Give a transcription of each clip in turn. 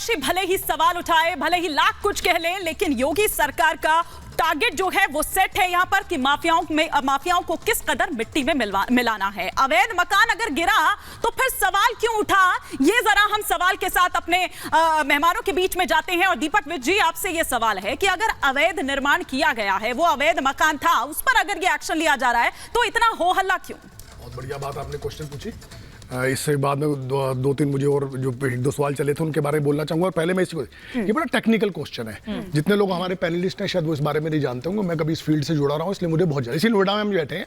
विपक्षी भले ही सवाल उठाए, भले ही लाख कुछ कह लें, लेकिन योगी सरकार का टारगेट जो है वो सेट है यहाँ पर कि माफियाओं को किस कदर मिट्टी में मिलाना है। अवैध मकान अगर गिरा तो फिर सवाल क्यों उठा, ये जरा हम सवाल के साथ अपने मेहमानों के बीच में जाते हैं। और दीपक विज जी, आपसे ये सवाल है कि अगर अवैध निर्माण किया गया है, वो अवैध मकान था, उस पर अगर ये एक्शन लिया जा रहा है तो इतना हो हल्ला क्यों? बहुत बढ़िया बात आपने क्वेश्चन पूछी। इससे बाद में दो तीन मुझे और जो एक दो सवाल चले थे उनके बारे में बोलना चाहूंगा। और पहले मैं इसको, ये बड़ा टेक्निकल क्वेश्चन है। जितने लोग हमारे पैनलिस्ट हैं शायद वो इस बारे में नहीं जानते होंगे। मैं कभी इस फील्ड से जुड़ा रहा हूँ, इसलिए मुझे बहुत ज्यादा, इसी नोएडा में हम बैठे हैं।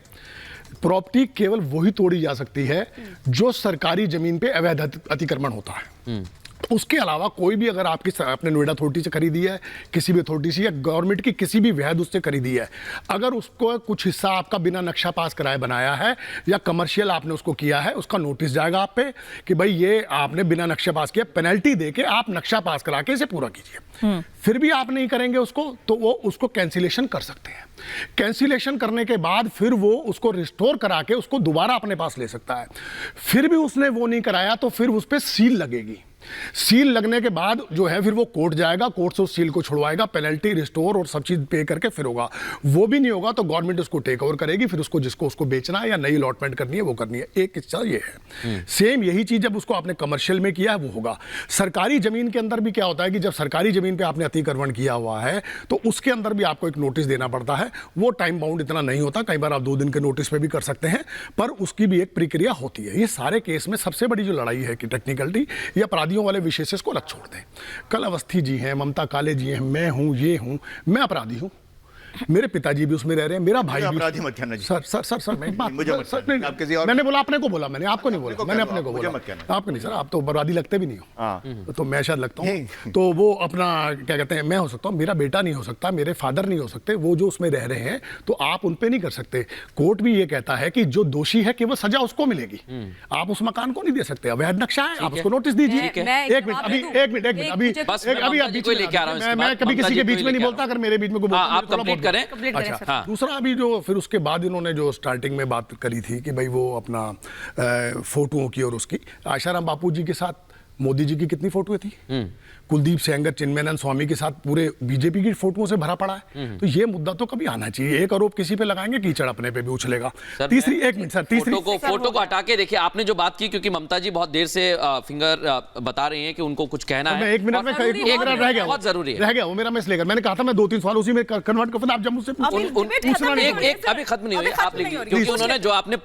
प्रॉपर्टी केवल वही तोड़ी जा सकती है जो सरकारी जमीन पे अवैध अतिक्रमण होता है। उसके अलावा कोई भी अगर आपकी अपने नोएडा अथॉरिटी से खरीदी है, किसी भी अथॉरिटी से, या गवर्नमेंट की किसी भी वैध उससे खरीदी है, अगर उसको कुछ हिस्सा आपका बिना नक्शा पास कराए बनाया है या कमर्शियल आपने उसको किया है, उसका नोटिस जाएगा आप पे कि भाई ये आपने बिना नक्शा पास किया, पेनल्टी देके आप नक्शा पास करा के इसे पूरा कीजिए। फिर भी आप नहीं करेंगे उसको, तो वो उसको कैंसिलेशन कर सकते हैं। कैंसिलेशन करने के बाद फिर वो उसको रिस्टोर करा के उसको दोबारा अपने पास ले सकता है। फिर भी उसने वो नहीं कराया तो फिर उस पर सील लगेगी। सील लगने के बाद जो है फिर वो कोर्ट जाएगा, कोर्ट से उस सील को छुड़वाएगा, पेनल्टी, रिस्टोर और सब चीज पे करके फिर होगा। वो भी नहीं होगा तो गवर्नमेंट उसको टेक ओवर करेगी, फिर उसको जिसको उसको बेचना है या नई अलॉटमेंट करनी है वो करनी है। एक हिस्सा ये है। सेम यही चीज जब उसको आपने कमर्शियल में किया है वो होगा। सरकारी जमीन के अंदर भी क्या होता है कि जब सरकारी जमीन पे आपने अतिक्रमण किया हुआ है तो उसके अंदर भी आपको एक नोटिस देना पड़ता है। वो टाइम बाउंड इतना नहीं होता, कई बार आप 2 दिन के नोटिस पे भी कर सकते हैं, पर उसकी भी एक प्रक्रिया होती है। ये सारे केस में सबसे बड़ी जो लड़ाई है कि टेक्निकलिटी या अपराधियों वाले विशेष को अलग छोड़ दें। कल अवस्थी जी हैं, ममता काले जी हैं, मैं हूं, ये हूं, मैं अपराधी हूं, मेरे पिताजी भी उसमें रह रहे हैं, मेरा भाई भी। अपराधी मत कहना जी। सर मैं बात, मुझे मत कहना। आप किसी और, मैंने बोला अपने को बोला, मैंने आपको नहीं बोला, मैंने अपने को बोला। आपको नहीं सर, आप तो अपराधी लगते भी नहीं हो। तो मैं शायद लगता हूँ। तो वो अपना क्या कहते हैं, मैं हो सकता हूँ, मेरा बेटा नहीं हो सकता, मेरे फादर नहीं हो सकते, वो जो उसमें रह रहे हैं, तो आप उन पे नहीं कर सकते। कोर्ट भी ये कहता है कि जो दोषी है केवल सजा उसको मिलेगी, आप उस मकान को नहीं दे सकते। अवैध नक्शा है, आप उसको नोटिस दीजिए। एक मिनट मैं कभी किसी के बीच में नहीं बोलता, अगर मेरे बीच में कोई आप कंप्लीट करें। अच्छा, दूसरा अभी जो फिर उसके बाद इन्होंने जो स्टार्टिंग में बात करी थी कि भाई वो अपना फोटोओं की और उसकी, आशाराम बापू जी के साथ मोदी जी की कितनी फोटोएं थी, कुलदीप सेंगर, चिन्मयानंद स्वामी के साथ पूरे बीजेपी की फोटोओं से भरा पड़ा है। तो ये मुद्दा तो कभी आना चाहिए। एक आरोप किसी पे लगाएंगे, कीचड़ अपने पे भी उछलेगा। तीसरी, एक मिनट सर, तीसरी फोटो को हटा के देखिए, आपने जो बात की, क्योंकि ममता जी बहुत देर से फिंगर बता रही हैं कि उनको कुछ कहना है। एक मिनट में रह गया, बहुत जरूरी है, रह गया वो मेरा, मैं इसलिए मैंने कहा था मैं 2-3 सवाल उसी में कन्वर्ट कर, आप जब मुझसे अभी खत्म नहीं हुई, आप लिखिए, क्योंकि उन्होंने जो आपने